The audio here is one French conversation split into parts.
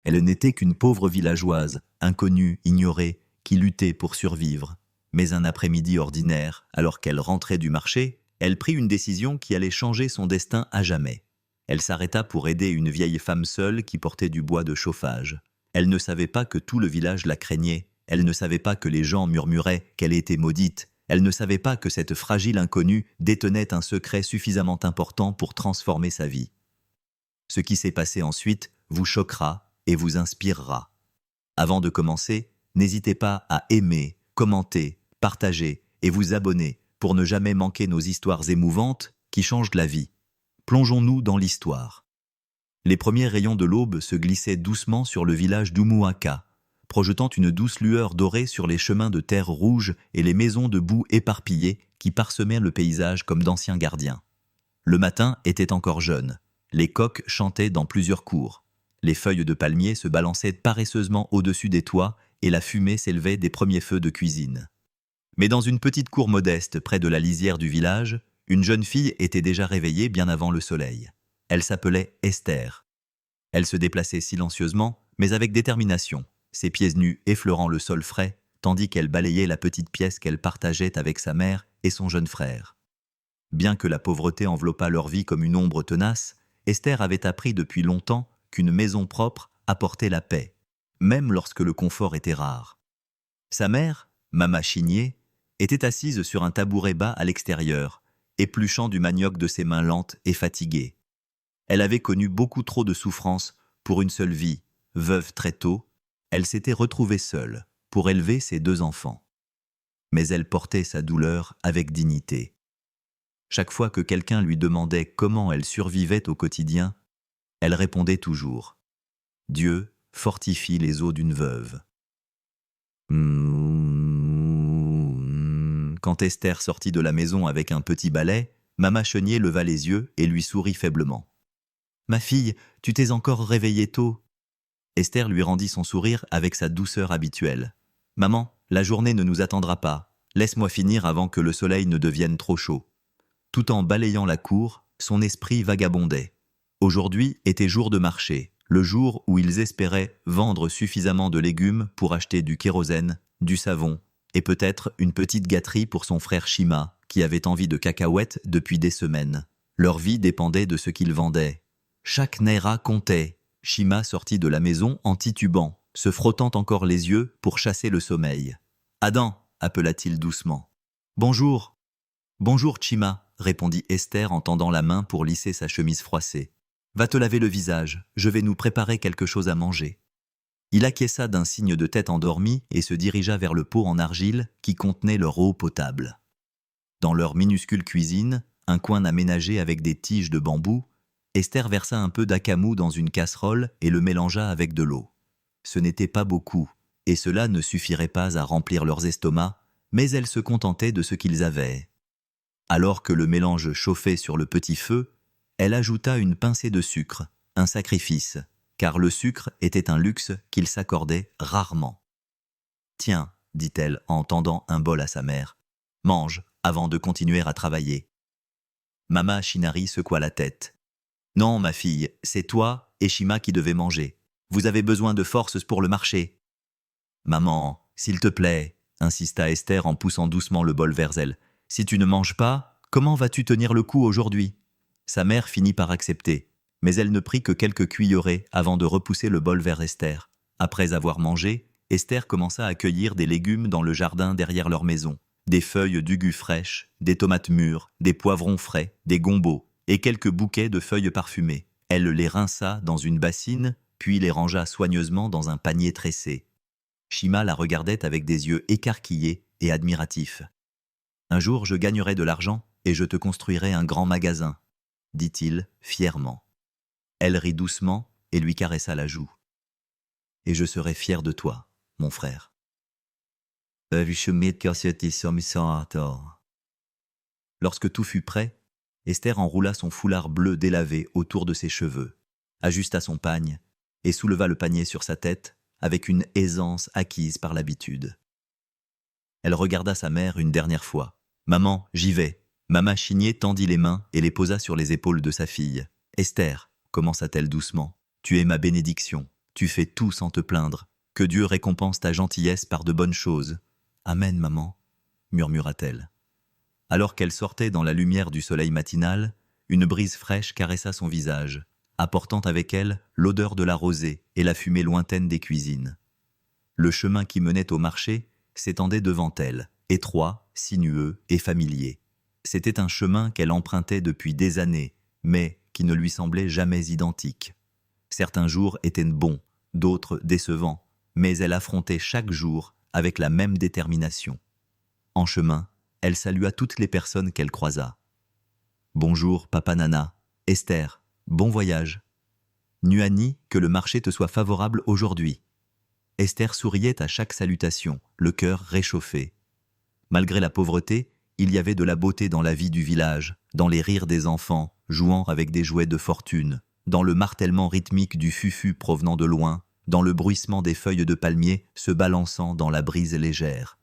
Elle n'était qu'une pauvre villageoise, inconnue, ignorée, qui luttait pour survivre. Mais un après-midi ordinaire, alors qu'elle rentrait du marché, elle prit une décision qui allait changer son destin à jamais. Elle s'arrêta pour aider une vieille femme seule qui portait du bois de chauffage. Elle ne savait pas que tout le village la craignait, elle ne savait pas que les gens murmuraient qu'elle était maudite, elle ne savait pas que cette fragile inconnue détenait un secret suffisamment important pour transformer sa vie. Ce qui s'est passé ensuite vous choquera et vous inspirera. Avant de commencer, n'hésitez pas à aimer, commenter, partager et vous abonner pour ne jamais manquer nos histoires émouvantes qui changent la vie. Plongeons-nous dans l'histoire. Les premiers rayons de l'aube se glissaient doucement sur le village d'Umuaka, projetant une douce lueur dorée sur les chemins de terre rouge et les maisons de boue éparpillées qui parsemaient le paysage comme d'anciens gardiens. Le matin était encore jeune. Les coqs chantaient dans plusieurs cours. Les feuilles de palmier se balançaient paresseusement au-dessus des toits et la fumée s'élevait des premiers feux de cuisine. Mais dans une petite cour modeste près de la lisière du village, une jeune fille était déjà réveillée bien avant le soleil. Elle s'appelait Esther. Elle se déplaçait silencieusement, mais avec détermination, ses pieds nus effleurant le sol frais, tandis qu'elle balayait la petite pièce qu'elle partageait avec sa mère et son jeune frère. Bien que la pauvreté enveloppât leur vie comme une ombre tenace, Esther avait appris depuis longtemps qu'une maison propre apportait la paix, même lorsque le confort était rare. Sa mère, Mama Chigné, était assise sur un tabouret bas à l'extérieur, épluchant du manioc de ses mains lentes et fatiguées. Elle avait connu beaucoup trop de souffrances pour une seule vie. Veuve très tôt, elle s'était retrouvée seule pour élever ses 2 enfants. Mais elle portait sa douleur avec dignité. Chaque fois que quelqu'un lui demandait comment elle survivait au quotidien, elle répondait toujours « Dieu fortifie les os d'une veuve ». Quand Esther sortit de la maison avec un petit balai, Mama Chenier leva les yeux et lui sourit faiblement. « Ma fille, tu t'es encore réveillée tôt ?» Esther lui rendit son sourire avec sa douceur habituelle. « Maman, la journée ne nous attendra pas. Laisse-moi finir avant que le soleil ne devienne trop chaud. » Tout en balayant la cour, son esprit vagabondait. Aujourd'hui était jour de marché, le jour où ils espéraient vendre suffisamment de légumes pour acheter du kérosène, du savon et peut-être une petite gâterie pour son frère Shima, qui avait envie de cacahuètes depuis des semaines. Leur vie dépendait de ce qu'ils vendaient. Chaque naira comptait. Shima sortit de la maison en titubant, se frottant encore les yeux pour chasser le sommeil. « Adam !» appela-t-il doucement. « Bonjour !»« Bonjour, Shima !» répondit Esther en tendant la main pour lisser sa chemise froissée. « Va te laver le visage, je vais nous préparer quelque chose à manger. » Il acquiesça d'un signe de tête endormi et se dirigea vers le pot en argile qui contenait leur eau potable. Dans leur minuscule cuisine, un coin aménagé avec des tiges de bambou, Esther versa un peu d'akamou dans une casserole et le mélangea avec de l'eau. Ce n'était pas beaucoup, et cela ne suffirait pas à remplir leurs estomacs, mais elle se contentait de ce qu'ils avaient. Alors que le mélange chauffait sur le petit feu, elle ajouta une pincée de sucre, un sacrifice, car le sucre était un luxe qu'il s'accordait rarement. « Tiens, dit-elle en tendant un bol à sa mère, « mange avant de continuer à travailler. » Mama Chinari secoua la tête. « Non, ma fille, c'est toi et Shima qui devez manger. Vous avez besoin de forces pour le marché. »« Maman, s'il te plaît, » insista Esther en poussant doucement le bol vers elle. « Si tu ne manges pas, comment vas-tu tenir le coup aujourd'hui ?» Sa mère finit par accepter, mais elle ne prit que quelques cuillerées avant de repousser le bol vers Esther. Après avoir mangé, Esther commença à cueillir des légumes dans le jardin derrière leur maison. Des feuilles d'ugu fraîches, des tomates mûres, des poivrons frais, des gombos et quelques bouquets de feuilles parfumées. Elle les rinça dans une bassine, puis les rangea soigneusement dans un panier tressé. Shima la regardait avec des yeux écarquillés et admiratifs. « Un jour, je gagnerai de l'argent et je te construirai un grand magasin, » dit-il fièrement. Elle rit doucement et lui caressa la joue. « Et je serai fier de toi, mon frère. » Lorsque tout fut prêt, Esther enroula son foulard bleu délavé autour de ses cheveux, ajusta son pagne et souleva le panier sur sa tête avec une aisance acquise par l'habitude. Elle regarda sa mère une dernière fois. « Maman, j'y vais. » Mama Chigné tendit les mains et les posa sur les épaules de sa fille. « Esther, commença-t-elle doucement, tu es ma bénédiction. tu fais tout sans te plaindre. Que Dieu récompense ta gentillesse par de bonnes choses. Amen, maman, murmura-t-elle. Alors qu'elle sortait dans la lumière du soleil matinal, une brise fraîche caressa son visage, apportant avec elle l'odeur de la rosée et la fumée lointaine des cuisines. Le chemin qui menait au marché s'étendait devant elle, étroit, sinueux et familier. C'était un chemin qu'elle empruntait depuis des années, mais qui ne lui semblait jamais identique. Certains jours étaient bons, d'autres décevants, mais elle affrontait chaque jour avec la même détermination. En chemin, elle salua toutes les personnes qu'elle croisa. « Bonjour, papa Nana, Esther, bon voyage. Nuani, que le marché te soit favorable aujourd'hui. » Esther souriait à chaque salutation, le cœur réchauffé. Malgré la pauvreté, il y avait de la beauté dans la vie du village, dans les rires des enfants, jouant avec des jouets de fortune, dans le martèlement rythmique du fufu provenant de loin, dans le bruissement des feuilles de palmier se balançant dans la brise légère.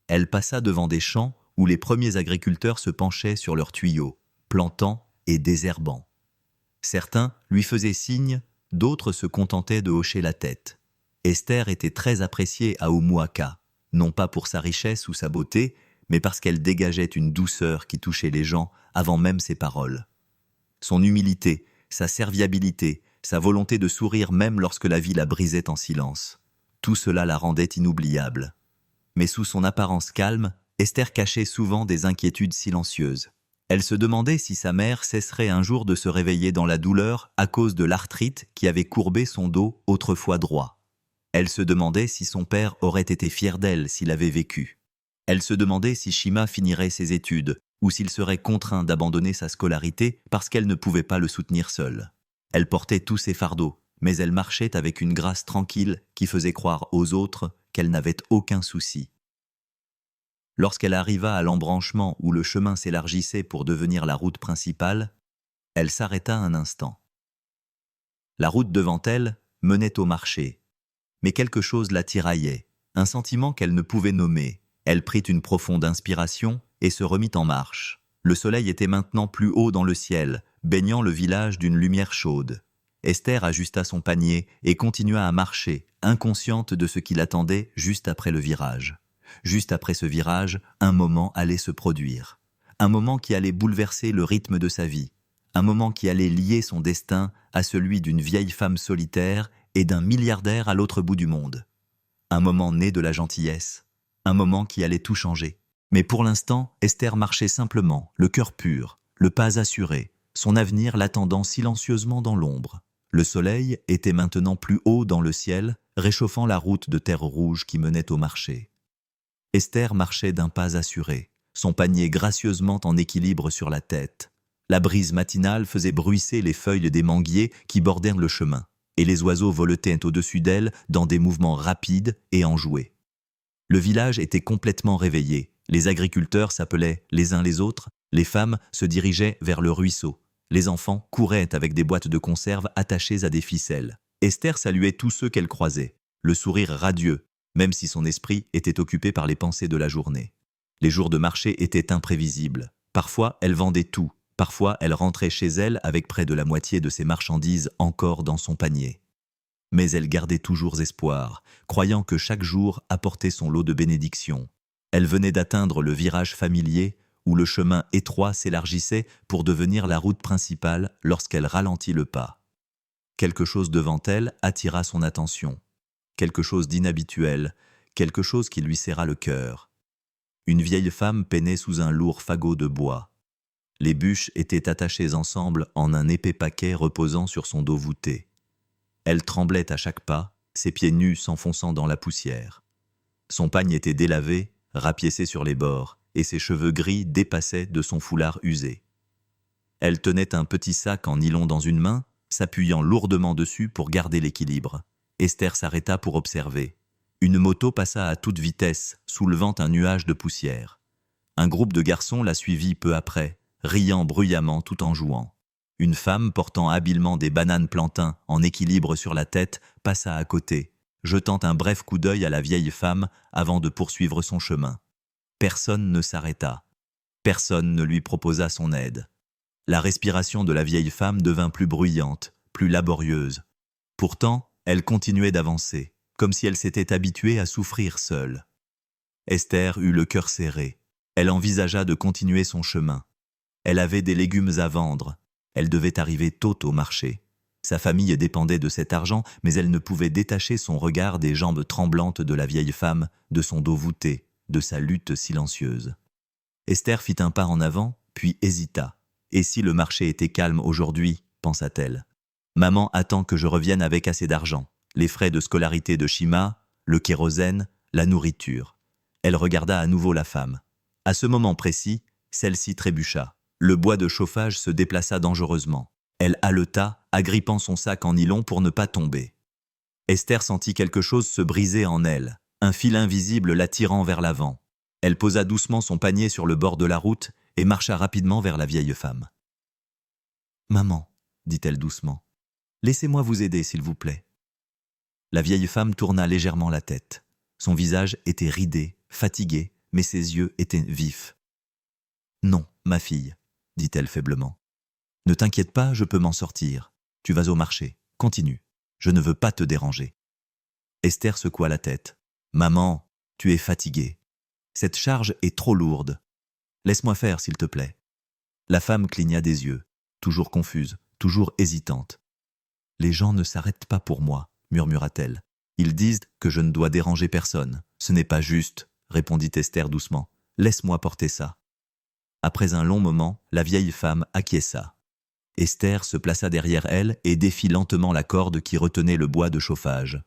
Elle passa devant des champs où les premiers agriculteurs se penchaient sur leurs tuyaux, plantant et désherbant. Certains lui faisaient signe, d'autres se contentaient de hocher la tête. Esther était très appréciée à Oumuaka, non pas pour sa richesse ou sa beauté, mais parce qu'elle dégageait une douceur qui touchait les gens avant même ses paroles. Son humilité, sa serviabilité, sa volonté de sourire même lorsque la vie la brisait en silence, tout cela la rendait inoubliable. Mais sous son apparence calme, Esther cachait souvent des inquiétudes silencieuses. Elle se demandait si sa mère cesserait un jour de se réveiller dans la douleur à cause de l'arthrite qui avait courbé son dos autrefois droit. Elle se demandait si son père aurait été fier d'elle s'il avait vécu. Elle se demandait si Shima finirait ses études ou s'il serait contraint d'abandonner sa scolarité parce qu'elle ne pouvait pas le soutenir seule. Elle portait tous ses fardeaux, mais elle marchait avec une grâce tranquille qui faisait croire aux autres qu'elle n'avait aucun souci. Lorsqu'elle arriva à l'embranchement où le chemin s'élargissait pour devenir la route principale, elle s'arrêta un instant. La route devant elle menait au marché, mais quelque chose la tiraillait, un sentiment qu'elle ne pouvait nommer. Elle prit une profonde inspiration et se remit en marche. Le soleil était maintenant plus haut dans le ciel, baignant le village d'une lumière chaude. Esther ajusta son panier et continua à marcher, inconsciente de ce qui l'attendait juste après le virage. Juste après ce virage, un moment allait se produire. Un moment qui allait bouleverser le rythme de sa vie. Un moment qui allait lier son destin à celui d'une vieille femme solitaire et d'un milliardaire à l'autre bout du monde. Un moment né de la gentillesse. Un moment qui allait tout changer. Mais pour l'instant, Esther marchait simplement, le cœur pur, le pas assuré, son avenir l'attendant silencieusement dans l'ombre. Le soleil était maintenant plus haut dans le ciel, réchauffant la route de terre rouge qui menait au marché. Esther marchait d'un pas assuré, son panier gracieusement en équilibre sur la tête. La brise matinale faisait bruisser les feuilles des manguiers qui bordèrent le chemin, et les oiseaux voletaient au-dessus d'elle dans des mouvements rapides et enjoués. Le village était complètement réveillé, les agriculteurs s'appelaient les uns les autres, les femmes se dirigeaient vers le ruisseau, les enfants couraient avec des boîtes de conserve attachées à des ficelles. Esther saluait tous ceux qu'elle croisait, le sourire radieux, même si son esprit était occupé par les pensées de la journée. Les jours de marché étaient imprévisibles. Parfois, elle vendait tout. Parfois, elle rentrait chez elle avec près de la moitié de ses marchandises encore dans son panier. Mais elle gardait toujours espoir, croyant que chaque jour apportait son lot de bénédictions. Elle venait d'atteindre le virage familier où le chemin étroit s'élargissait pour devenir la route principale lorsqu'elle ralentit le pas. Quelque chose devant elle attira son attention. Quelque chose d'inhabituel, quelque chose qui lui serra le cœur. Une vieille femme peinait sous un lourd fagot de bois. Les bûches étaient attachées ensemble en un épais paquet reposant sur son dos voûté. Elle tremblait à chaque pas, ses pieds nus s'enfonçant dans la poussière. Son pagne était délavé, rapiécé sur les bords, et ses cheveux gris dépassaient de son foulard usé. Elle tenait un petit sac en nylon dans une main, s'appuyant lourdement dessus pour garder l'équilibre. Esther s'arrêta pour observer. Une moto passa à toute vitesse, soulevant un nuage de poussière. Un groupe de garçons la suivit peu après, riant bruyamment tout en jouant. Une femme portant habilement des bananes plantains en équilibre sur la tête passa à côté, jetant un bref coup d'œil à la vieille femme avant de poursuivre son chemin. Personne ne s'arrêta. Personne ne lui proposa son aide. La respiration de la vieille femme devint plus bruyante, plus laborieuse. Pourtant, Elle continuait d'avancer, comme si elle s'était habituée à souffrir seule. Esther eut le cœur serré. Elle envisagea de continuer son chemin. Elle avait des légumes à vendre. Elle devait arriver tôt au marché. Sa famille dépendait de cet argent, mais elle ne pouvait détacher son regard des jambes tremblantes de la vieille femme, de son dos voûté, de sa lutte silencieuse. Esther fit un pas en avant, puis hésita. Et si le marché était calme aujourd'hui, pensa-t-elle. Maman attend que je revienne avec assez d'argent. Les frais de scolarité de Shima, le kérosène, la nourriture. Elle regarda à nouveau la femme. À ce moment précis, celle-ci trébucha. Le bois de chauffage se déplaça dangereusement. Elle haleta, agrippant son sac en nylon pour ne pas tomber. Esther sentit quelque chose se briser en elle, un fil invisible l'attirant vers l'avant. Elle posa doucement son panier sur le bord de la route et marcha rapidement vers la vieille femme. « Maman, dit-elle doucement, laissez-moi vous aider, s'il vous plaît. » La vieille femme tourna légèrement la tête. Son visage était ridé, fatigué, mais ses yeux étaient vifs. « Non, ma fille, dit-elle faiblement. Ne t'inquiète pas, je peux m'en sortir. Tu vas au marché. Continue. Je ne veux pas te déranger. Esther secoua la tête. Maman, tu es fatiguée. Cette charge est trop lourde. Laisse-moi faire, s'il te plaît. La femme cligna des yeux, toujours confuse, toujours hésitante. Les gens ne s'arrêtent pas pour moi, murmura-t-elle. Ils disent que je ne dois déranger personne. Ce n'est pas juste, répondit Esther doucement. Laisse-moi porter ça. Après un long moment, la vieille femme acquiesça. Esther se plaça derrière elle et défit lentement la corde qui retenait le bois de chauffage.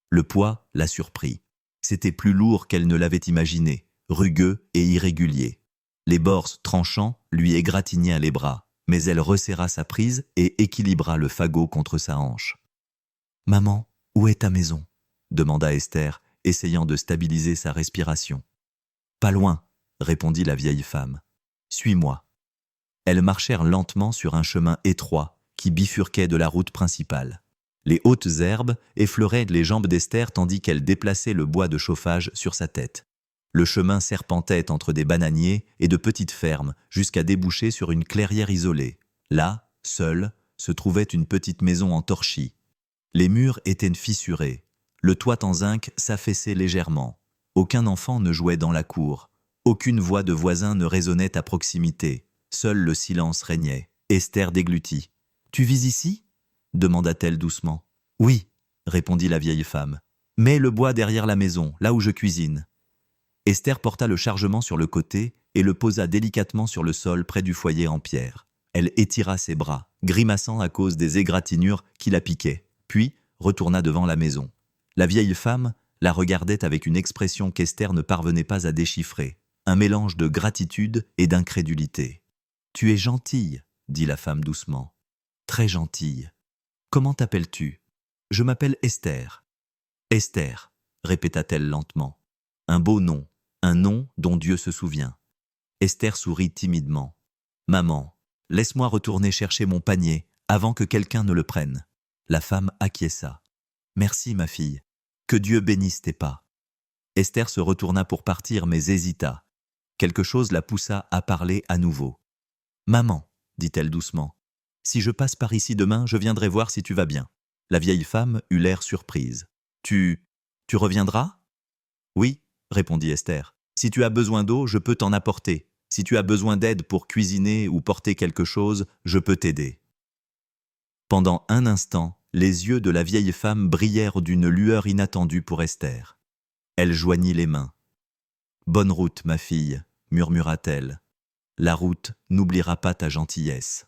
Le poids la surprit. C'était plus lourd qu'elle ne l'avait imaginé, rugueux et irrégulier. Les bords tranchants lui égratignèrent les bras, mais elle resserra sa prise et équilibra le fagot contre sa hanche. « Maman, où est ta maison ?» demanda Esther, essayant de stabiliser sa respiration. « Pas loin, » répondit la vieille femme. « Suis-moi. » Elles marchèrent lentement sur un chemin étroit qui bifurquait de la route principale. Les hautes herbes effleuraient les jambes d'Esther tandis qu'elle déplaçait le bois de chauffage sur sa tête. Le chemin serpentait entre des bananiers et de petites fermes jusqu'à déboucher sur une clairière isolée. Là, seule, se trouvait une petite maison en torchis. Les murs étaient fissurés. Le toit en zinc s'affaissait légèrement. Aucun enfant ne jouait dans la cour. Aucune voix de voisin ne résonnait à proximité. Seul le silence régnait. Esther déglutit. « Tu vis ici ?» demanda-t-elle doucement. « Oui, » répondit la vieille femme. « Mets le bois derrière la maison, là où je cuisine. » Esther porta le chargement sur le côté et le posa délicatement sur le sol près du foyer en pierre. Elle étira ses bras, grimaçant à cause des égratignures qui la piquaient, puis retourna devant la maison. La vieille femme la regardait avec une expression qu'Esther ne parvenait pas à déchiffrer, un mélange de gratitude et d'incrédulité. « Tu es gentille, » dit la femme doucement. « Très gentille. Comment t'appelles-tu »« Je m'appelle Esther. »« Esther, » répéta-t-elle lentement. Un beau nom, un nom dont Dieu se souvient. Esther sourit timidement. « Maman, laisse-moi retourner chercher mon panier avant que quelqu'un ne le prenne. » La femme acquiesça. « Merci, ma fille. Que Dieu bénisse tes pas. » Esther se retourna pour partir mais hésita. Quelque chose la poussa à parler à nouveau. « Maman, » dit-elle doucement, « si je passe par ici demain, je viendrai voir si tu vas bien. » La vieille femme eut l'air surprise. « Tu reviendras ?»« Oui, » répondit Esther. « Si tu as besoin d'eau, je peux t'en apporter. Si tu as besoin d'aide pour cuisiner ou porter quelque chose, je peux t'aider. » Pendant un instant, les yeux de la vieille femme brillèrent d'une lueur inattendue pour Esther. Elle joignit les mains. « Bonne route, ma fille, » murmura-t-elle. « La route n'oubliera pas ta gentillesse. »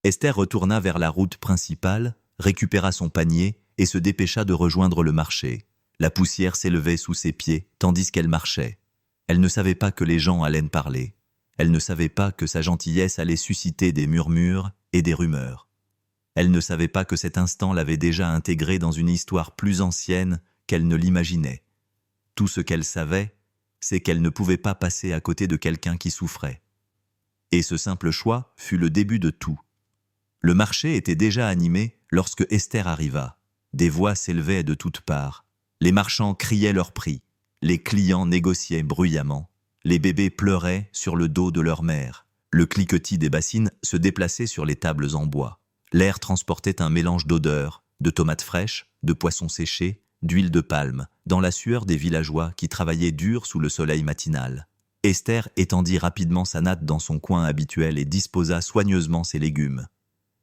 Esther retourna vers la route principale, récupéra son panier et se dépêcha de rejoindre le marché. La poussière s'élevait sous ses pieds, tandis qu'elle marchait. Elle ne savait pas que les gens allaient parler. Elle ne savait pas que sa gentillesse allait susciter des murmures et des rumeurs. Elle ne savait pas que cet instant l'avait déjà intégrée dans une histoire plus ancienne qu'elle ne l'imaginait. Tout ce qu'elle savait, c'est qu'elle ne pouvait pas passer à côté de quelqu'un qui souffrait. Et ce simple choix fut le début de tout. Le marché était déjà animé lorsque Esther arriva. Des voix s'élevaient de toutes parts. Les marchands criaient leurs prix. Les clients négociaient bruyamment. Les bébés pleuraient sur le dos de leur mère. Le cliquetis des bassines se déplaçait sur les tables en bois. L'air transportait un mélange d'odeurs, de tomates fraîches, de poissons séchés, d'huile de palme, dans la sueur des villageois qui travaillaient dur sous le soleil matinal. Esther étendit rapidement sa natte dans son coin habituel et disposa soigneusement ses légumes.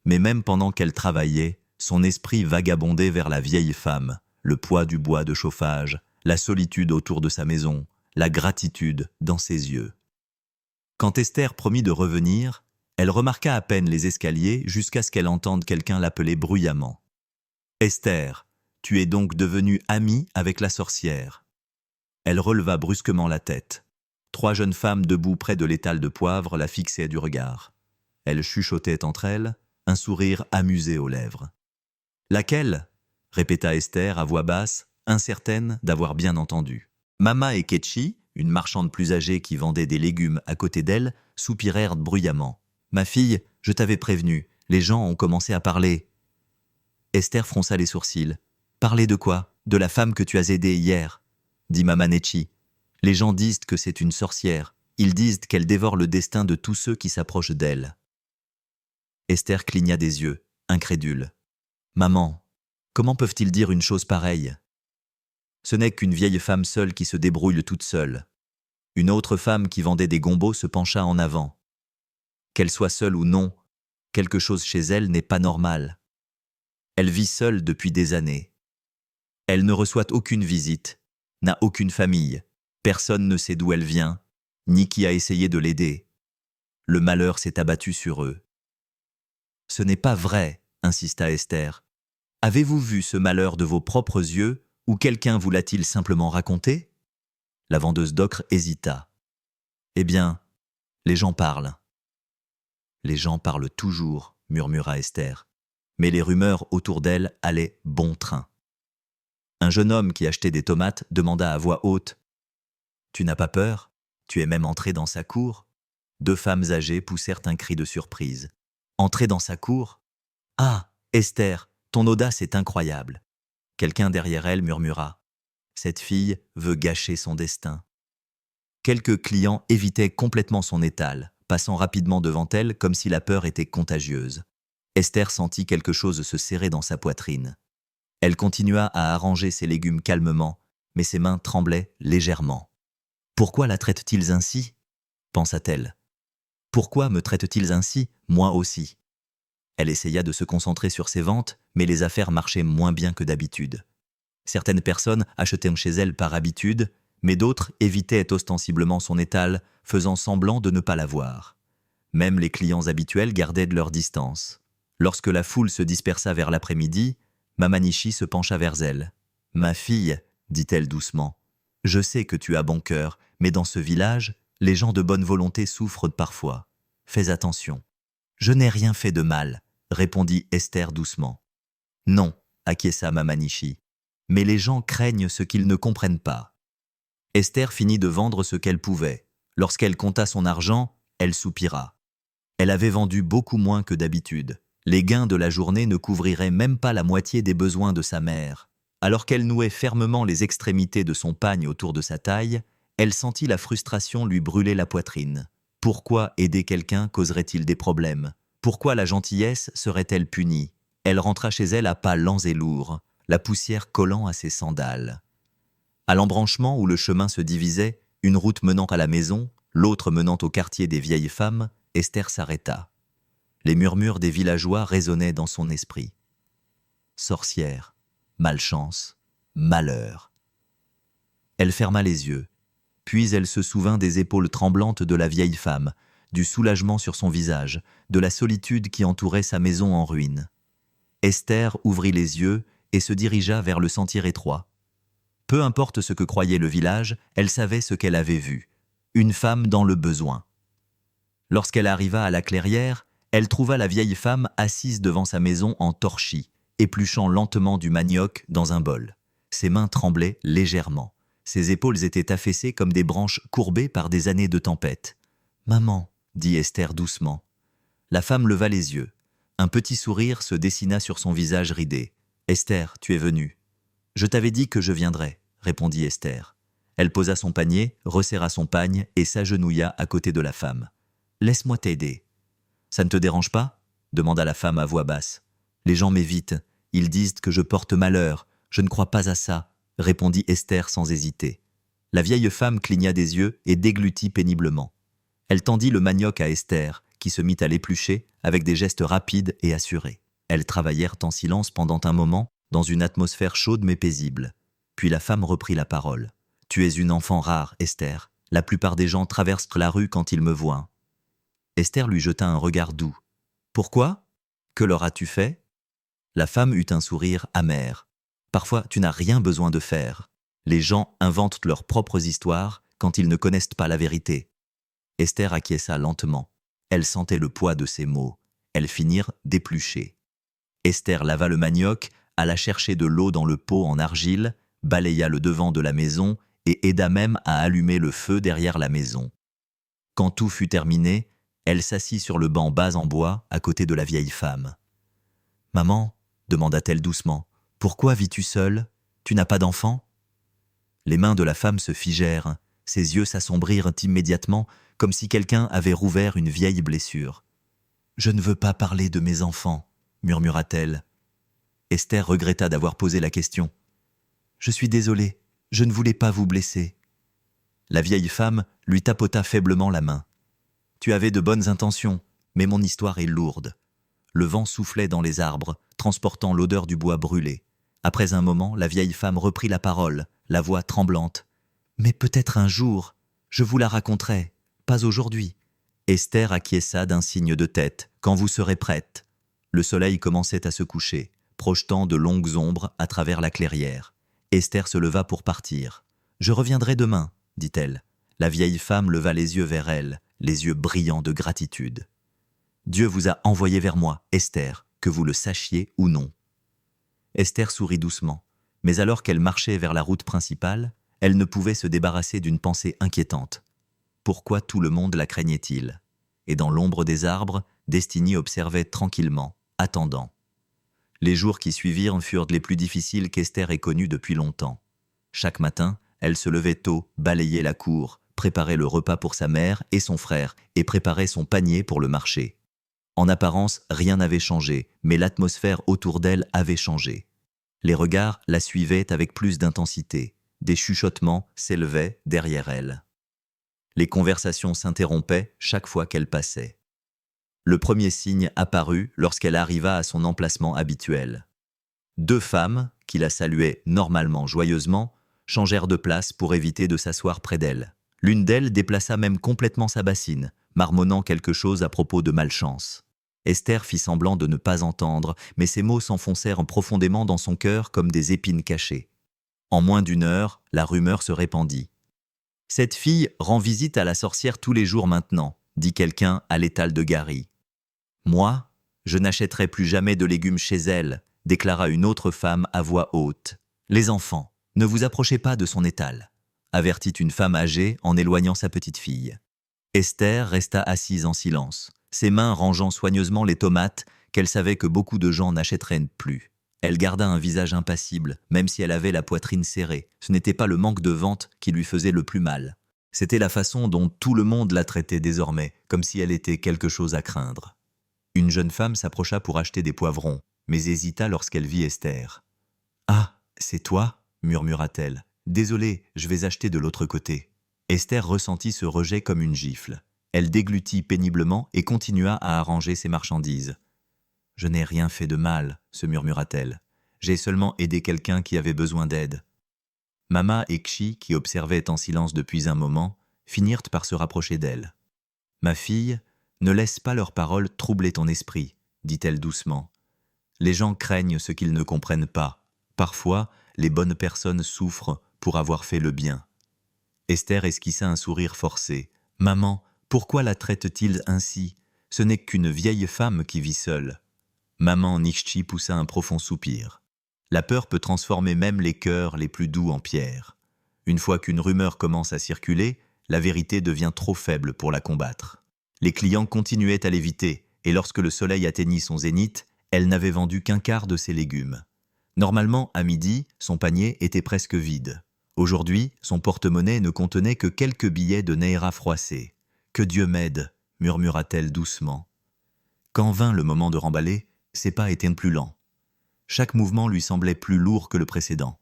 Mais même pendant qu'elle travaillait, son esprit vagabondait vers la vieille femme, le poids du bois de chauffage, la solitude autour de sa maison, la gratitude dans ses yeux. Quand Esther promit de revenir, elle remarqua à peine les escaliers jusqu'à ce qu'elle entende quelqu'un l'appeler bruyamment. « Esther, tu es donc devenue amie avec la sorcière. » Elle releva brusquement la tête. 3 jeunes femmes debout près de l'étal de poivre la fixaient du regard. Elles chuchotaient entre elles, un sourire amusé aux lèvres. « Laquelle ?» répéta Esther à voix basse, incertaine d'avoir bien entendu. Mama et Ketchi, une marchande plus âgée qui vendait des légumes à côté d'elle, soupirèrent bruyamment. « Ma fille, je t'avais prévenu, les gens ont commencé à parler. » Esther fronça les sourcils. « Parler de quoi ? De la femme que tu as aidée hier, » dit Mama Nechi. « Les gens disent que c'est une sorcière. Ils disent qu'elle dévore le destin de tous ceux qui s'approchent d'elle. » Esther cligna des yeux, incrédule. « Maman, comment peuvent-ils dire une chose pareille ? Ce n'est qu'une vieille femme seule qui se débrouille toute seule. » Une autre femme qui vendait des gombos se pencha en avant. Qu'elle soit seule ou non, quelque chose chez elle n'est pas normal. Elle vit seule depuis des années. Elle ne reçoit aucune visite, n'a aucune famille, personne ne sait d'où elle vient, ni qui a essayé de l'aider. Le malheur s'est abattu sur eux. « Ce n'est pas vrai, » insista Esther. « Avez-vous vu ce malheur de vos propres yeux ou quelqu'un vous l'a-t-il simplement raconté ?» La vendeuse d'ocre hésita. « Eh bien, les gens parlent. »« Les gens parlent toujours, » murmura Esther. Mais les rumeurs autour d'elle allaient bon train. Un jeune homme qui achetait des tomates demanda à voix haute « Tu n'as pas peur ? Tu es même entré dans sa cour ?» 2 femmes âgées poussèrent un cri de surprise. « Entrer dans sa cour ? Ah, Esther, ton audace est incroyable. » Quelqu'un derrière elle murmura « Cette fille veut gâcher son destin. » Quelques clients évitaient complètement son étal, passant rapidement devant elle comme si la peur était contagieuse. Esther sentit quelque chose se serrer dans sa poitrine. Elle continua à arranger ses légumes calmement, mais ses mains tremblaient légèrement. « Pourquoi la traitent-ils ainsi ?» pensa-t-elle. « Pourquoi me traitent-ils ainsi, moi aussi ?» Elle essaya de se concentrer sur ses ventes, mais les affaires marchaient moins bien que d'habitude. Certaines personnes achetaient chez elle par habitude, mais d'autres évitaient ostensiblement son étal, faisant semblant de ne pas la voir. Même les clients habituels gardaient de leur distance. Lorsque la foule se dispersa vers l'après-midi, Mama Nechi se pencha vers elle. « Ma fille, » dit-elle doucement, « je sais que tu as bon cœur, mais dans ce village, les gens de bonne volonté souffrent parfois. Fais attention. »« Je n'ai rien fait de mal, » répondit Esther doucement. « Non, » acquiesça Mama Nechi, « mais les gens craignent ce qu'ils ne comprennent pas. » Esther finit de vendre ce qu'elle pouvait. Lorsqu'elle compta son argent, elle soupira. Elle avait vendu beaucoup moins que d'habitude. Les gains de la journée ne couvriraient même pas la moitié des besoins de sa mère. Alors qu'elle nouait fermement les extrémités de son pagne autour de sa taille, elle sentit la frustration lui brûler la poitrine. Pourquoi aider quelqu'un causerait-il des problèmes ? Pourquoi la gentillesse serait-elle punie ? Elle rentra chez elle à pas lents et lourds, la poussière collant à ses sandales. À l'embranchement où le chemin se divisait, une route menant à la maison, l'autre menant au quartier des vieilles femmes, Esther s'arrêta. Les murmures des villageois résonnaient dans son esprit. Sorcière, malchance, malheur. Elle ferma les yeux, puis elle se souvint des épaules tremblantes de la vieille femme, du soulagement sur son visage, de la solitude qui entourait sa maison en ruine. Esther ouvrit les yeux et se dirigea vers le sentier étroit. Peu importe ce que croyait le village, elle savait ce qu'elle avait vu. Une femme dans le besoin. Lorsqu'elle arriva à la clairière, elle trouva la vieille femme assise devant sa maison en torchis, épluchant lentement du manioc dans un bol. Ses mains tremblaient légèrement. Ses épaules étaient affaissées comme des branches courbées par des années de tempête. « Maman » dit Esther doucement. La femme leva les yeux. Un petit sourire se dessina sur son visage ridé. « Esther, tu es venue. »« Je t'avais dit que je viendrais, » répondit Esther. Elle posa son panier, resserra son pagne et s'agenouilla à côté de la femme. Laisse-moi t'aider. Ça ne te dérange pas? Demanda la femme à voix basse. Les gens m'évitent. Ils disent que je porte malheur. Je ne crois pas à ça, répondit Esther sans hésiter. La vieille femme cligna des yeux et déglutit péniblement. Elle tendit le manioc à Esther, qui se mit à l'éplucher avec des gestes rapides et assurés. Elles travaillèrent en silence pendant un moment, dans une atmosphère chaude mais paisible. Puis la femme reprit la parole. « Tu es une enfant rare, Esther. La plupart des gens traversent la rue quand ils me voient. » Esther lui jeta un regard doux. « Pourquoi? Que leur as-tu fait ?» La femme eut un sourire amer. « Parfois, tu n'as rien besoin de faire. Les gens inventent leurs propres histoires quand ils ne connaissent pas la vérité. » Esther acquiesça lentement. Elle sentait le poids de ses mots. Elles finirent d'éplucher. Esther lava le manioc, alla chercher de l'eau dans le pot en argile, balaya le devant de la maison et aida même à allumer le feu derrière la maison. Quand tout fut terminé, elle s'assit sur le banc bas en bois à côté de la vieille femme. « Maman, demanda-t-elle doucement, pourquoi vis-tu seule? Tu n'as pas d'enfant ?» Les mains de la femme se figèrent, ses yeux s'assombrirent immédiatement comme si quelqu'un avait rouvert une vieille blessure. « Je ne veux pas parler de mes enfants, » murmura-t-elle. Esther regretta d'avoir posé la question. « Je suis désolée, je ne voulais pas vous blesser. » La vieille femme lui tapota faiblement la main. « Tu avais de bonnes intentions, mais mon histoire est lourde. » Le vent soufflait dans les arbres, transportant l'odeur du bois brûlé. Après un moment, la vieille femme reprit la parole, la voix tremblante. « Mais peut-être un jour, je vous la raconterai, pas aujourd'hui. » Esther acquiesça d'un signe de tête, « Quand vous serez prête. » Le soleil commençait à se coucher, projetant de longues ombres à travers la clairière. Esther se leva pour partir. « Je reviendrai demain, » dit-elle. La vieille femme leva les yeux vers elle, les yeux brillants de gratitude. « Dieu vous a envoyé vers moi, Esther, que vous le sachiez ou non. » Esther sourit doucement, mais alors qu'elle marchait vers la route principale, elle ne pouvait se débarrasser d'une pensée inquiétante. Pourquoi tout le monde la craignait-il? Et dans l'ombre des arbres, Destiny observait tranquillement, attendant. Les jours qui suivirent furent les plus difficiles qu'Esther ait connus depuis longtemps. Chaque matin, elle se levait tôt, balayait la cour, préparait le repas pour sa mère et son frère et préparait son panier pour le marché. En apparence, rien n'avait changé, mais l'atmosphère autour d'elle avait changé. Les regards la suivaient avec plus d'intensité. Des chuchotements s'élevaient derrière elle. Les conversations s'interrompaient chaque fois qu'elle passait. Le premier signe apparut lorsqu'elle arriva à son emplacement habituel. Deux femmes, qui la saluaient normalement joyeusement, changèrent de place pour éviter de s'asseoir près d'elle. L'une d'elles déplaça même complètement sa bassine, marmonnant quelque chose à propos de malchance. Esther fit semblant de ne pas entendre, mais ces mots s'enfoncèrent profondément dans son cœur comme des épines cachées. En moins d'une heure, la rumeur se répandit. « Cette fille rend visite à la sorcière tous les jours maintenant, » dit quelqu'un à l'étal de Gary. « Moi, je n'achèterai plus jamais de légumes chez elle, » déclara une autre femme à voix haute. « Les enfants, ne vous approchez pas de son étal, » avertit une femme âgée en éloignant sa petite fille. Esther resta assise en silence, ses mains rangeant soigneusement les tomates qu'elle savait que beaucoup de gens n'achèteraient plus. Elle garda un visage impassible, même si elle avait la poitrine serrée. Ce n'était pas le manque de vente qui lui faisait le plus mal. C'était la façon dont tout le monde la traitait désormais, comme si elle était quelque chose à craindre. Une jeune femme s'approcha pour acheter des poivrons, mais hésita lorsqu'elle vit Esther. « Ah, c'est toi ?» murmura-t-elle. « Désolée, je vais acheter de l'autre côté. » Esther ressentit ce rejet comme une gifle. Elle déglutit péniblement et continua à arranger ses marchandises. « Je n'ai rien fait de mal, » se murmura-t-elle. « J'ai seulement aidé quelqu'un qui avait besoin d'aide. » Mama et Kshi, qui observaient en silence depuis un moment, finirent par se rapprocher d'elle. « Ma fille, ne laisse pas leurs paroles troubler ton esprit, » dit-elle doucement. « Les gens craignent ce qu'ils ne comprennent pas. Parfois, les bonnes personnes souffrent pour avoir fait le bien. » Esther esquissa un sourire forcé. « Maman, pourquoi la traite-t-il ainsi? Ce n'est qu'une vieille femme qui vit seule. » Maman Nixchi poussa un profond soupir. La peur peut transformer même les cœurs les plus doux en pierre. Une fois qu'une rumeur commence à circuler, la vérité devient trop faible pour la combattre. Les clients continuaient à l'éviter, et lorsque le soleil atteignit son zénith, elle n'avait vendu qu'un quart de ses légumes. Normalement, à midi, son panier était presque vide. Aujourd'hui, son porte-monnaie ne contenait que quelques billets de Naira froissés. « Que Dieu m'aide » murmura-t-elle doucement. Quand vint le moment de remballer, ses pas étaient plus lents. Chaque mouvement lui semblait plus lourd que le précédent.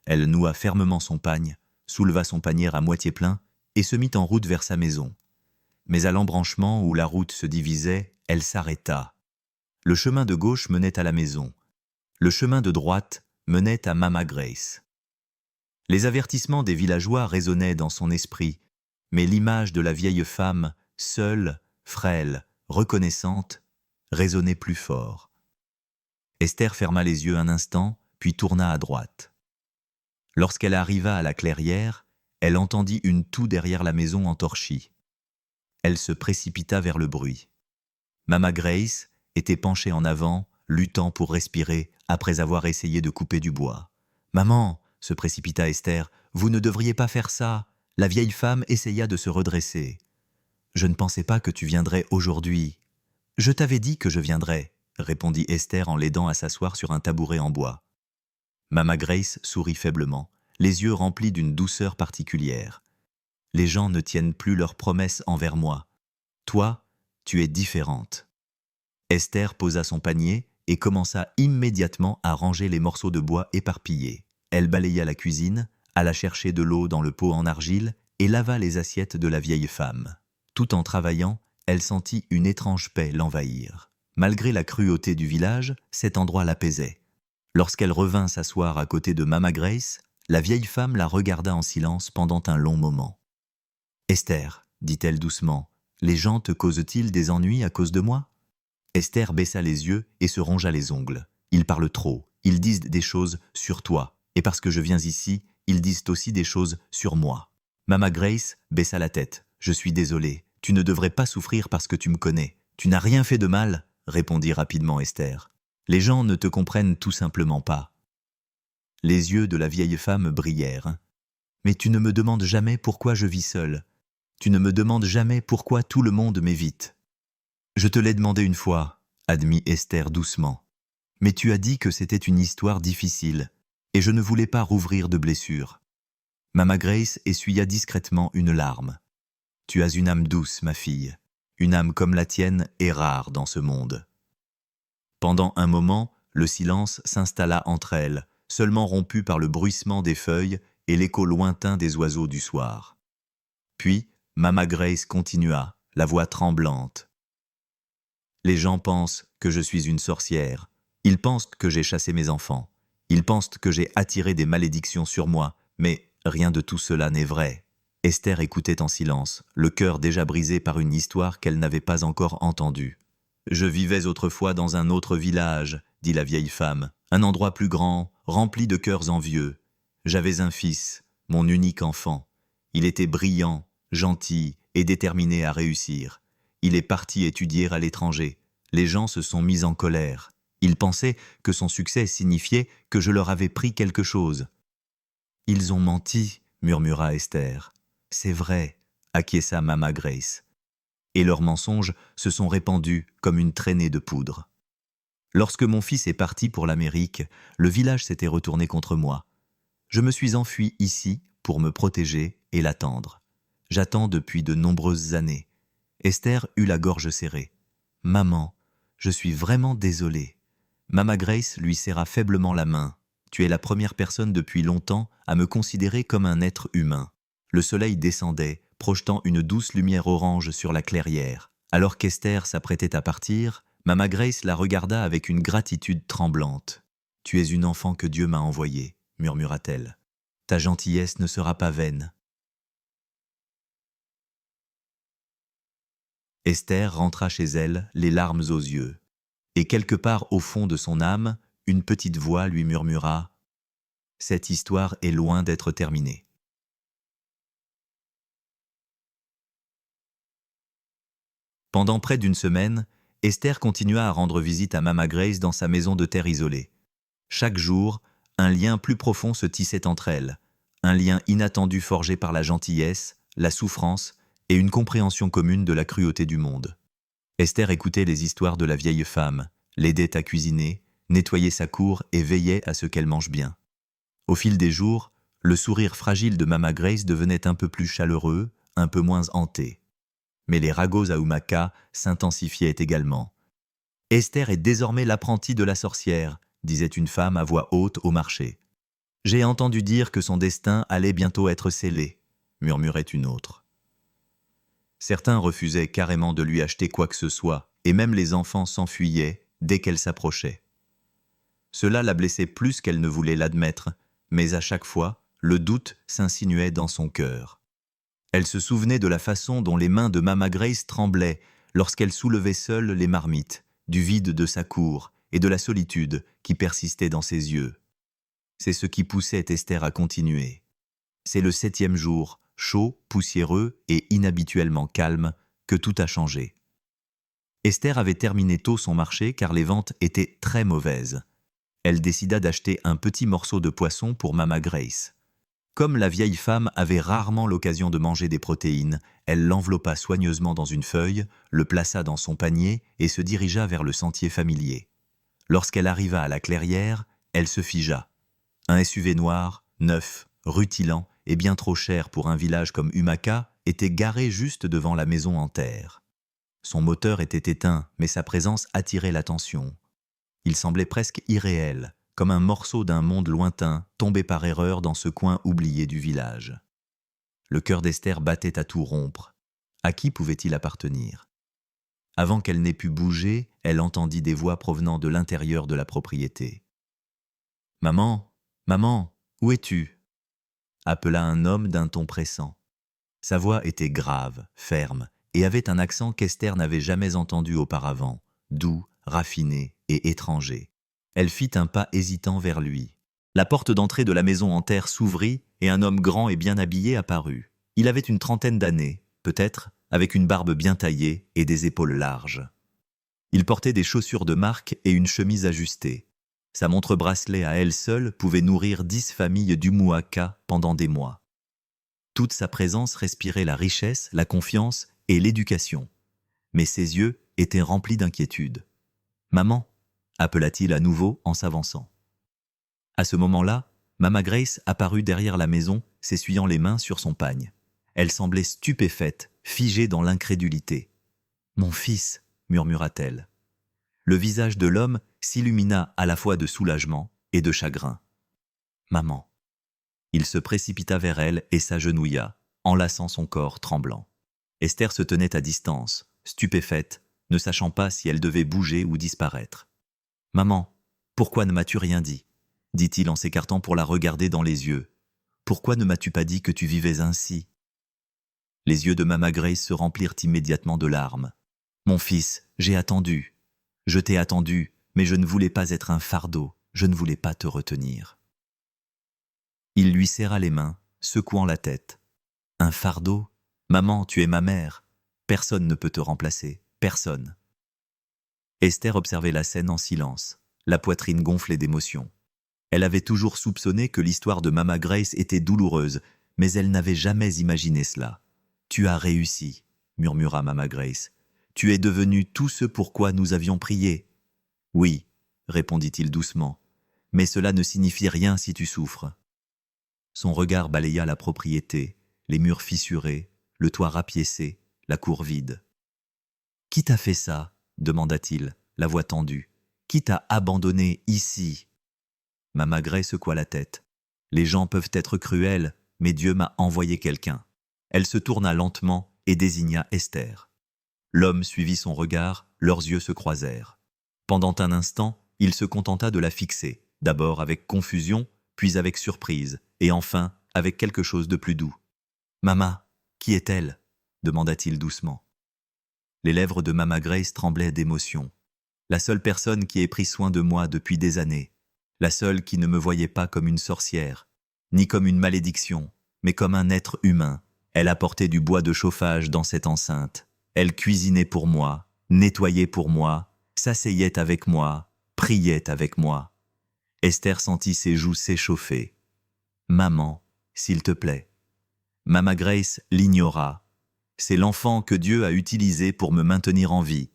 Elle noua fermement son pagne, souleva son panier à moitié plein et se mit en route vers sa maison. Mais à l'embranchement où la route se divisait, elle s'arrêta. Le chemin de gauche menait à la maison. Le chemin de droite menait à Mama Grace. Les avertissements des villageois résonnaient dans son esprit, mais l'image de la vieille femme, seule, frêle, reconnaissante, résonnait plus fort. Esther ferma les yeux un instant, puis tourna à droite. Lorsqu'elle arriva à la clairière, elle entendit une toux derrière la maison entorchie. Elle se précipita vers le bruit. Mama Grace était penchée en avant, luttant pour respirer après avoir essayé de couper du bois. « Maman !» se précipita Esther, « vous ne devriez pas faire ça !» La vieille femme essaya de se redresser. « Je ne pensais pas que tu viendrais aujourd'hui. »« Je t'avais dit que je viendrais », répondit Esther en l'aidant à s'asseoir sur un tabouret en bois. Mama Grace sourit faiblement, les yeux remplis d'une douceur particulière. « Les gens ne tiennent plus leurs promesses envers moi. Toi, tu es différente. » Esther posa son panier et commença immédiatement à ranger les morceaux de bois éparpillés. Elle balaya la cuisine, alla chercher de l'eau dans le pot en argile et lava les assiettes de la vieille femme. Tout en travaillant, elle sentit une étrange paix l'envahir. Malgré la cruauté du village, cet endroit l'apaisait. Lorsqu'elle revint s'asseoir à côté de Mama Grace, la vieille femme la regarda en silence pendant un long moment. « Esther, dit-elle doucement, les gens te causent-ils des ennuis à cause de moi ?» Esther baissa les yeux et se rongea les ongles. « Ils parlent trop, ils disent des choses sur toi, et parce que je viens ici, ils disent aussi des choses sur moi. » Mama Grace baissa la tête. « Je suis désolée, tu ne devrais pas souffrir parce que tu me connais. Tu n'as rien fait de mal, » répondit rapidement Esther. « Les gens ne te comprennent tout simplement pas. » Les yeux de la vieille femme brillèrent. « Mais tu ne me demandes jamais pourquoi je vis seule. Tu ne me demandes jamais pourquoi tout le monde m'évite. »« Je te l'ai demandé une fois, » admit Esther doucement. « Mais tu as dit que c'était une histoire difficile, et je ne voulais pas rouvrir de blessures. » Mama Grace essuya discrètement une larme. « Tu as une âme douce, ma fille. Une âme comme la tienne est rare dans ce monde. » Pendant un moment, le silence s'installa entre elles, seulement rompu par le bruissement des feuilles et l'écho lointain des oiseaux du soir. Puis, Mama Grace continua, la voix tremblante. « Les gens pensent que je suis une sorcière. Ils pensent que j'ai chassé mes enfants. Ils pensent que j'ai attiré des malédictions sur moi, mais rien de tout cela n'est vrai. » Esther écoutait en silence, le cœur déjà brisé par une histoire qu'elle n'avait pas encore entendue. « Je vivais autrefois dans un autre village, » dit la vieille femme, « un endroit plus grand, rempli de cœurs envieux. J'avais un fils, mon unique enfant. Il était brillant, gentil et déterminé à réussir. Il est parti étudier à l'étranger. Les gens se sont mis en colère. Ils pensaient que son succès signifiait que je leur avais pris quelque chose. »« Ils ont menti, » murmura Esther. « C'est vrai, » acquiesça Mama Grace. Et leurs mensonges se sont répandus comme une traînée de poudre. Lorsque mon fils est parti pour l'Amérique, le village s'était retourné contre moi. Je me suis enfui ici pour me protéger et l'attendre. J'attends depuis de nombreuses années. Esther eut la gorge serrée. « Maman, je suis vraiment désolée. » Mama Grace lui serra faiblement la main. « Tu es la première personne depuis longtemps à me considérer comme un être humain. » Le soleil descendait, projetant une douce lumière orange sur la clairière. Alors qu'Esther s'apprêtait à partir, Mama Grace la regarda avec une gratitude tremblante. « Tu es une enfant que Dieu m'a envoyée, » murmura-t-elle. « Ta gentillesse ne sera pas vaine. » Esther rentra chez elle, les larmes aux yeux. Et quelque part au fond de son âme, une petite voix lui murmura « Cette histoire est loin d'être terminée. » Pendant près d'une semaine, Esther continua à rendre visite à Mama Grace dans sa maison de terre isolée. Chaque jour, un lien plus profond se tissait entre elles, un lien inattendu forgé par la gentillesse, la souffrance et une compréhension commune de la cruauté du monde. Esther écoutait les histoires de la vieille femme, l'aidait à cuisiner, nettoyait sa cour et veillait à ce qu'elle mange bien. Au fil des jours, le sourire fragile de Mama Grace devenait un peu plus chaleureux, un peu moins hanté. Mais les ragots à Umaka s'intensifiaient également. « Esther est désormais l'apprentie de la sorcière », disait une femme à voix haute au marché. « J'ai entendu dire que son destin allait bientôt être scellé », murmurait une autre. Certains refusaient carrément de lui acheter quoi que ce soit, et même les enfants s'enfuyaient dès qu'elle s'approchait. Cela la blessait plus qu'elle ne voulait l'admettre, mais à chaque fois, le doute s'insinuait dans son cœur. Elle se souvenait de la façon dont les mains de Mama Grace tremblaient lorsqu'elle soulevait seule les marmites, du vide de sa cour et de la solitude qui persistait dans ses yeux. C'est ce qui poussait Esther à continuer. C'est le 7e jour, chaud, poussiéreux et inhabituellement calme, que tout a changé. Esther avait terminé tôt son marché car les ventes étaient très mauvaises. Elle décida d'acheter un petit morceau de poisson pour Mama Grace. Comme la vieille femme avait rarement l'occasion de manger des protéines, elle l'enveloppa soigneusement dans une feuille, le plaça dans son panier et se dirigea vers le sentier familier. Lorsqu'elle arriva à la clairière, elle se figea. Un SUV noir, neuf, rutilant et bien trop cher pour un village comme Umaka était garé juste devant la maison en terre. Son moteur était éteint, mais sa présence attirait l'attention. Il semblait presque irréel, comme un morceau d'un monde lointain tombé par erreur dans ce coin oublié du village. Le cœur d'Esther battait à tout rompre. À qui pouvait-il appartenir? Avant qu'elle n'ait pu bouger, elle entendit des voix provenant de l'intérieur de la propriété. « Maman, maman, où es-tu » appela un homme d'un ton pressant. Sa voix était grave, ferme, et avait un accent qu'Esther n'avait jamais entendu auparavant, doux, raffiné et étranger. Elle fit un pas hésitant vers lui. La porte d'entrée de la maison en terre s'ouvrit et un homme grand et bien habillé apparut. Il avait une trentaine d'années, peut-être, avec une barbe bien taillée et des épaules larges. Il portait des chaussures de marque et une chemise ajustée. Sa montre-bracelet à elle seule pouvait nourrir 10 familles d'Umuaka pendant des mois. Toute sa présence respirait la richesse, la confiance et l'éducation. Mais ses yeux étaient remplis d'inquiétude. « Maman » appela-t-il à nouveau en s'avançant. À ce moment-là, Mama Grace apparut derrière la maison, s'essuyant les mains sur son pagne. Elle semblait stupéfaite, figée dans l'incrédulité. « Mon fils » murmura-t-elle. Le visage de l'homme s'illumina à la fois de soulagement et de chagrin. « Maman » Il se précipita vers elle et s'agenouilla, enlaçant son corps tremblant. Esther se tenait à distance, stupéfaite, ne sachant pas si elle devait bouger ou disparaître. « Maman, pourquoi ne m'as-tu rien dit ?» dit-il en s'écartant pour la regarder dans les yeux. « Pourquoi ne m'as-tu pas dit que tu vivais ainsi ?» Les yeux de Mama Grace se remplirent immédiatement de larmes. « Mon fils, j'ai attendu. Je t'ai attendu, mais je ne voulais pas être un fardeau, je ne voulais pas te retenir. » Il lui serra les mains, secouant la tête. « Un fardeau ? Maman, tu es ma mère. Personne ne peut te remplacer, personne. » Esther observait la scène en silence, la poitrine gonflée d'émotion. Elle avait toujours soupçonné que l'histoire de Mama Grace était douloureuse, mais elle n'avait jamais imaginé cela. « Tu as réussi » murmura Mama Grace. « Tu es devenu tout ce pourquoi nous avions prié. »« Oui » répondit-il doucement, « mais cela ne signifie rien si tu souffres. » Son regard balaya la propriété, les murs fissurés, le toit rapiécé, la cour vide. « Qui t'a fait ça ?» demanda-t-il, la voix tendue. « Qui t'a abandonné ici ?» Mama Grace secoua la tête. « Les gens peuvent être cruels, mais Dieu m'a envoyé quelqu'un. » Elle se tourna lentement et désigna Esther. L'homme suivit son regard, leurs yeux se croisèrent. Pendant un instant, il se contenta de la fixer, d'abord avec confusion, puis avec surprise, et enfin avec quelque chose de plus doux. « Mama, qui est-elle » demanda-t-il doucement. Les lèvres de Mama Grace tremblaient d'émotion. La seule personne qui ait pris soin de moi depuis des années. La seule qui ne me voyait pas comme une sorcière, ni comme une malédiction, mais comme un être humain. Elle apportait du bois de chauffage dans cette enceinte. Elle cuisinait pour moi, nettoyait pour moi, s'asseyait avec moi, priait avec moi. Esther sentit ses joues s'échauffer. « Maman, s'il te plaît. » Mama Grace l'ignora. C'est l'enfant que Dieu a utilisé pour me maintenir en vie.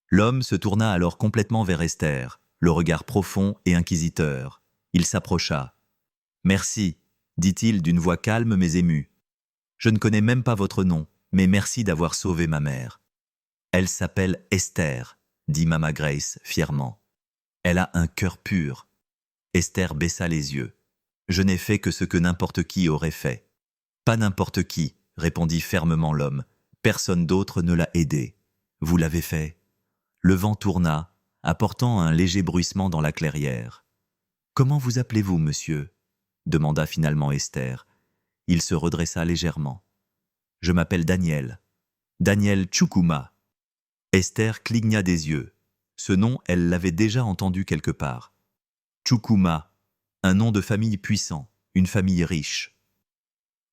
L'homme se tourna alors complètement vers Esther, le regard profond et inquisiteur. Il s'approcha. « Merci, dit-il d'une voix calme mais émue. Je ne connais même pas votre nom, mais merci d'avoir sauvé ma mère. Elle s'appelle Esther, dit Mama Grace fièrement. Elle a un cœur pur. Esther baissa les yeux. Je n'ai fait que ce que n'importe qui aurait fait. Pas n'importe qui, répondit fermement l'homme. Personne d'autre ne l'a aidé. Vous l'avez fait. Le vent tourna, apportant un léger bruissement dans la clairière. Comment vous appelez-vous, monsieur ? Demanda finalement Esther. Il se redressa légèrement. Je m'appelle Daniel. Daniel Tchoukouma. Esther cligna des yeux. Ce nom, elle l'avait déjà entendu quelque part. Tchoukouma, un nom de famille puissant, une famille riche.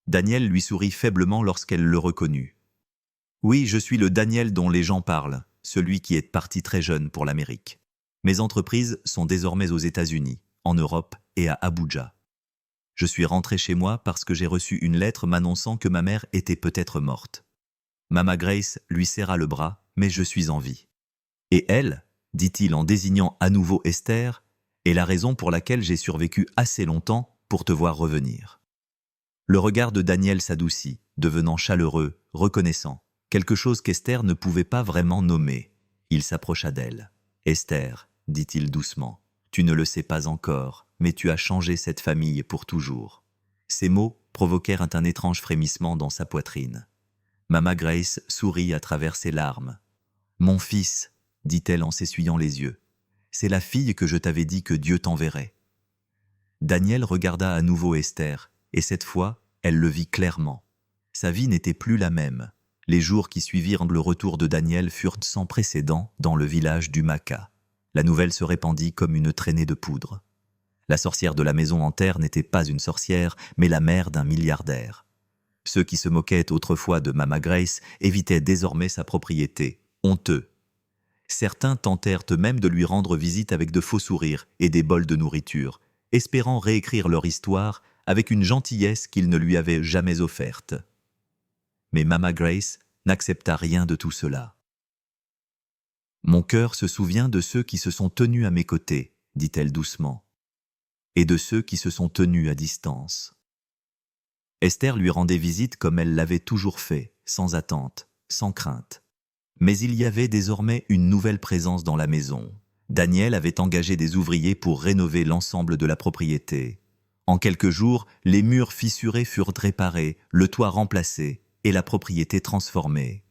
Daniel lui sourit faiblement lorsqu'elle le reconnut. Oui, je suis le Daniel dont les gens parlent, celui qui est parti très jeune pour l'Amérique. Mes entreprises sont désormais aux États-Unis, en Europe et à Abuja. Je suis rentré chez moi parce que j'ai reçu une lettre m'annonçant que ma mère était peut-être morte. Mama Grace lui serra le bras, mais je suis en vie. Et elle, dit-il en désignant à nouveau Esther, est la raison pour laquelle j'ai survécu assez longtemps pour te voir revenir. Le regard de Daniel s'adoucit, devenant chaleureux, reconnaissant, quelque chose qu'Esther ne pouvait pas vraiment nommer. Il s'approcha d'elle. « Esther, dit-il doucement, tu ne le sais pas encore, mais tu as changé cette famille pour toujours. » Ces mots provoquèrent un étrange frémissement dans sa poitrine. Mama Grace sourit à travers ses larmes. « Mon fils, dit-elle en s'essuyant les yeux, c'est la fille que je t'avais dit que Dieu t'enverrait. » Daniel regarda à nouveau Esther, et cette fois, elle le vit clairement. Sa vie n'était plus la même. Les jours qui suivirent le retour de Daniel furent sans précédent dans le village du Maca. La nouvelle se répandit comme une traînée de poudre. La sorcière de la maison en terre n'était pas une sorcière, mais la mère d'un milliardaire. Ceux qui se moquaient autrefois de Mama Grace évitaient désormais sa propriété, honteux. Certains tentèrent eux-mêmes de lui rendre visite avec de faux sourires et des bols de nourriture, espérant réécrire leur histoire avec une gentillesse qu'ils ne lui avaient jamais offerte. Mais Mama Grace n'accepta rien de tout cela. « Mon cœur se souvient de ceux qui se sont tenus à mes côtés, dit-elle doucement, et de ceux qui se sont tenus à distance. » Esther lui rendait visite comme elle l'avait toujours fait, sans attente, sans crainte. Mais il y avait désormais une nouvelle présence dans la maison. Daniel avait engagé des ouvriers pour rénover l'ensemble de la propriété. En quelques jours, les murs fissurés furent réparés, le toit remplacé et la propriété transformée.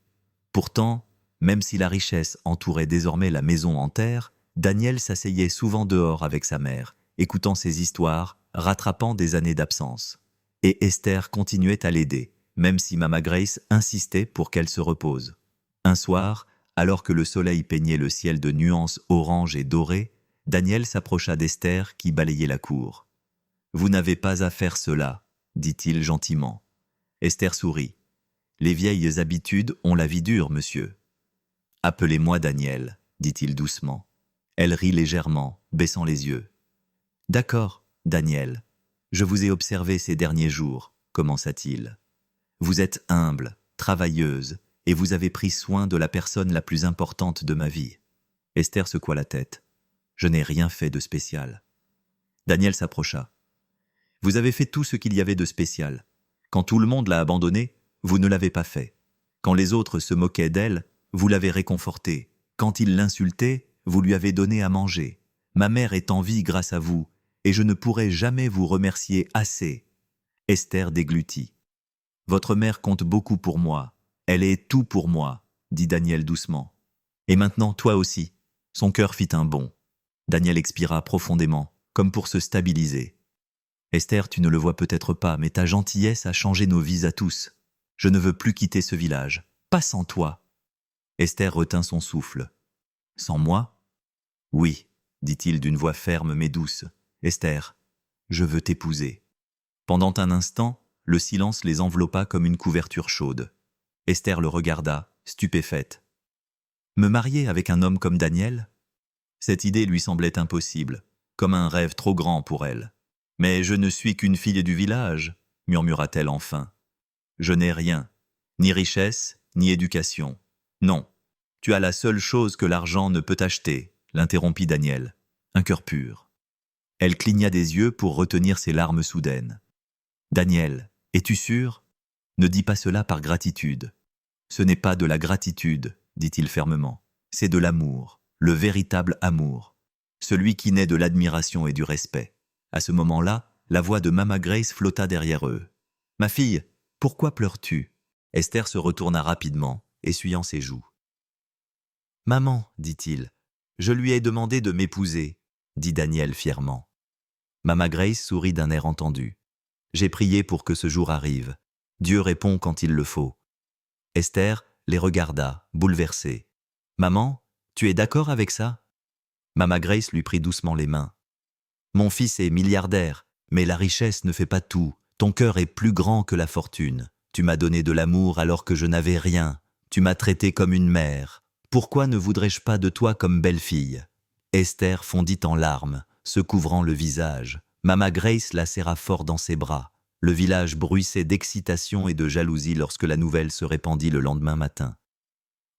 Pourtant, même si la richesse entourait désormais la maison en terre, Daniel s'asseyait souvent dehors avec sa mère, écoutant ses histoires, rattrapant des années d'absence. Et Esther continuait à l'aider, même si Mama Grace insistait pour qu'elle se repose. Un soir, alors que le soleil peignait le ciel de nuances orange et dorées, Daniel s'approcha d'Esther qui balayait la cour. « Vous n'avez pas à faire cela, dit-il gentiment. Esther sourit. « Les vieilles habitudes ont la vie dure, monsieur. »« Appelez-moi Daniel, dit-il doucement. Elle rit légèrement, baissant les yeux. « D'accord, Daniel. Je vous ai observé ces derniers jours, commença-t-il. Vous êtes humble, travailleuse, et vous avez pris soin de la personne la plus importante de ma vie. » Esther secoua la tête. « Je n'ai rien fait de spécial. » Daniel s'approcha. « Vous avez fait tout ce qu'il y avait de spécial. Quand tout le monde l'a abandonnée, vous ne l'avez pas fait. Quand les autres se moquaient d'elle, vous l'avez réconfortée. Quand ils l'insultaient, vous lui avez donné à manger. Ma mère est en vie grâce à vous, et je ne pourrai jamais vous remercier assez. » Esther déglutit. « Votre mère compte beaucoup pour moi. Elle est tout pour moi, » dit Daniel doucement. « Et maintenant, toi aussi. » Son cœur fit un bond. Daniel expira profondément, comme pour se stabiliser. « Esther, tu ne le vois peut-être pas, mais ta gentillesse a changé nos vies à tous. Je ne veux plus quitter ce village. Pas sans toi. » Esther retint son souffle. « Sans moi ? » ?»« Oui, dit-il d'une voix ferme mais douce. Esther, je veux t'épouser. » Pendant un instant, le silence les enveloppa comme une couverture chaude. Esther le regarda, stupéfaite. Me marier avec un homme comme Daniel ? Cette idée lui semblait impossible, comme un rêve trop grand pour elle. « Mais je ne suis qu'une fille du village, » murmura-t-elle enfin. « Je n'ai rien, ni richesse, ni éducation. Non, tu as la seule chose que l'argent ne peut acheter, » l'interrompit Daniel. « Un cœur pur. » Elle cligna des yeux pour retenir ses larmes soudaines. « Daniel, es-tu sûr ? Ne dis pas cela par gratitude. Ce n'est pas de la gratitude, dit-il fermement. C'est de l'amour, le véritable amour. Celui qui naît de l'admiration et du respect. À ce moment-là, la voix de Mama Grace flotta derrière eux. « Ma fille, pourquoi pleures-tu » Esther se retourna rapidement, essuyant ses joues. « Maman, dit-il, je lui ai demandé de m'épouser, dit Daniel fièrement. Mama Grace sourit d'un air entendu. J'ai prié pour que ce jour arrive. Dieu répond quand il le faut. Esther les regarda, bouleversée. Maman, tu es d'accord avec ça? Mama Grace lui prit doucement les mains. Mon fils est milliardaire, mais la richesse ne fait pas tout. Ton cœur est plus grand que la fortune. Tu m'as donné de l'amour alors que je n'avais rien. Tu m'as traité comme une mère. Pourquoi ne voudrais-je pas de toi comme belle-fille? Esther fondit en larmes, se couvrant le visage. Mama Grace la serra fort dans ses bras. Le village bruissait d'excitation et de jalousie lorsque la nouvelle se répandit le lendemain matin.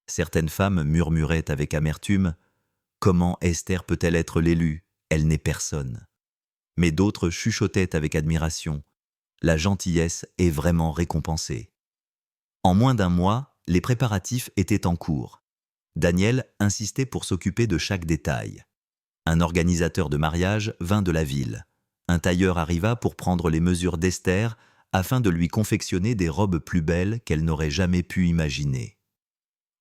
Certaines femmes murmuraient avec amertume « Comment Esther peut-elle être l'élue? Elle n'est personne. » Mais d'autres chuchotaient avec admiration « La gentillesse est vraiment récompensée. » En moins d'un mois, les préparatifs étaient en cours. Daniel insistait pour s'occuper de chaque détail. Un organisateur de mariage vint de la ville. Un tailleur arriva pour prendre les mesures d'Esther afin de lui confectionner des robes plus belles qu'elle n'aurait jamais pu imaginer.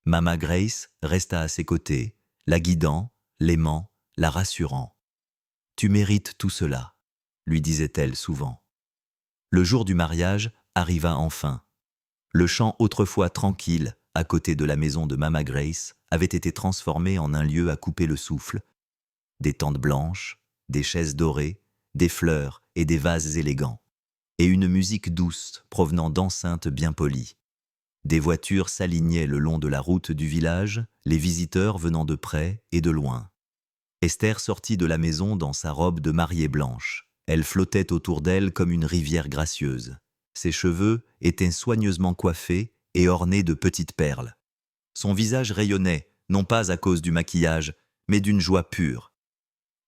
Mama Grace resta à ses côtés, la guidant, l'aimant, la rassurant. « Tu mérites tout cela », lui disait-elle souvent. Le jour du mariage arriva enfin. Le champ autrefois tranquille, à côté de la maison de Mama Grace, avait été transformé en un lieu à couper le souffle. Des tentes blanches, des chaises dorées, des fleurs et des vases élégants, et une musique douce provenant d'enceintes bien polies. Des voitures s'alignaient le long de la route du village, les visiteurs venant de près et de loin. Esther sortit de la maison dans sa robe de mariée blanche. Elle flottait autour d'elle comme une rivière gracieuse. Ses cheveux étaient soigneusement coiffés et ornés de petites perles. Son visage rayonnait, non pas à cause du maquillage, mais d'une joie pure.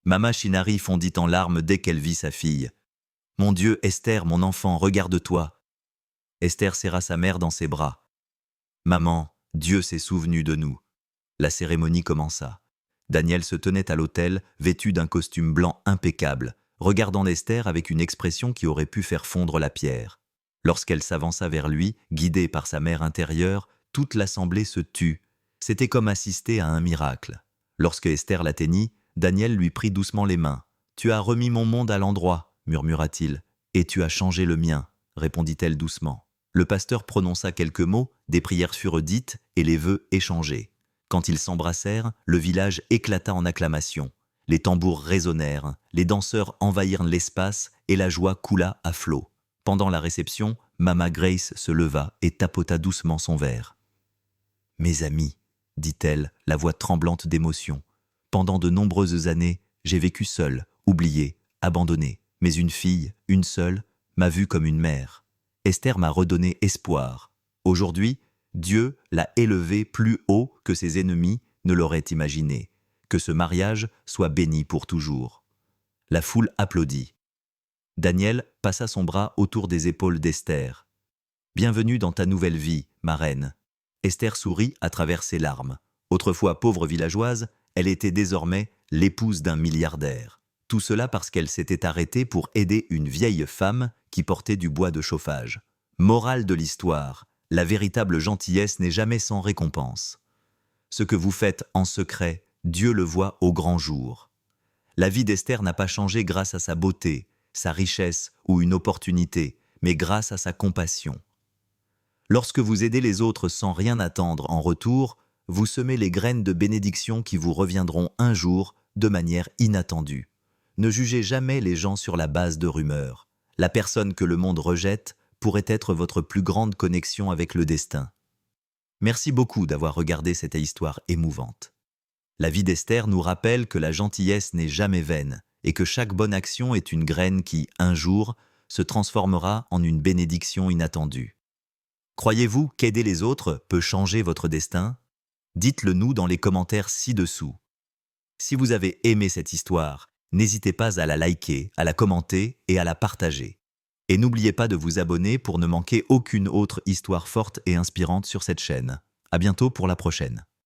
Mama Shinari fondit en larmes dès qu'elle vit sa fille. « Mon Dieu, Esther, mon enfant, regarde-toi !» Esther serra sa mère dans ses bras. « Maman, Dieu s'est souvenu de nous. » La cérémonie commença. Daniel se tenait à l'autel, vêtu d'un costume blanc impeccable, regardant Esther avec une expression qui aurait pu faire fondre la pierre. Lorsqu'elle s'avança vers lui, guidée par sa mère intérieure, toute l'assemblée se tut. C'était comme assister à un miracle. Lorsque Esther l'atteignit, Daniel lui prit doucement les mains. « Tu as remis mon monde à l'endroit, » murmura-t-il. « Et tu as changé le mien, » répondit-elle doucement. Le pasteur prononça quelques mots, des prières furent dites et les vœux échangés. Quand ils s'embrassèrent, le village éclata en acclamations. Les tambours résonnèrent, les danseurs envahirent l'espace et la joie coula à flots. Pendant la réception, Mama Grace se leva et tapota doucement son verre. « Mes amis, » dit-elle, la voix tremblante d'émotion. « Pendant de nombreuses années, j'ai vécu seule, oubliée, abandonnée. Mais une fille, une seule, m'a vue comme une mère. Esther m'a redonné espoir. Aujourd'hui, Dieu l'a élevée plus haut que ses ennemis ne l'auraient imaginé. Que ce mariage soit béni pour toujours. » La foule applaudit. Daniel passa son bras autour des épaules d'Esther. « Bienvenue dans ta nouvelle vie, ma reine. » Esther sourit à travers ses larmes. Autrefois pauvre villageoise, elle était désormais l'épouse d'un milliardaire. Tout cela parce qu'elle s'était arrêtée pour aider une vieille femme qui portait du bois de chauffage. Morale de l'histoire, la véritable gentillesse n'est jamais sans récompense. Ce que vous faites en secret, Dieu le voit au grand jour. La vie d'Esther n'a pas changé grâce à sa beauté, sa richesse ou une opportunité, mais grâce à sa compassion. Lorsque vous aidez les autres sans rien attendre en retour, vous semez les graines de bénédiction qui vous reviendront un jour de manière inattendue. Ne jugez jamais les gens sur la base de rumeurs. La personne que le monde rejette pourrait être votre plus grande connexion avec le destin. Merci beaucoup d'avoir regardé cette histoire émouvante. La vie d'Esther nous rappelle que la gentillesse n'est jamais vaine et que chaque bonne action est une graine qui, un jour, se transformera en une bénédiction inattendue. Croyez-vous qu'aider les autres peut changer votre destin? Dites-le nous dans les commentaires ci-dessous. Si vous avez aimé cette histoire, n'hésitez pas à la liker, à la commenter et à la partager. Et n'oubliez pas de vous abonner pour ne manquer aucune autre histoire forte et inspirante sur cette chaîne. À bientôt pour la prochaine.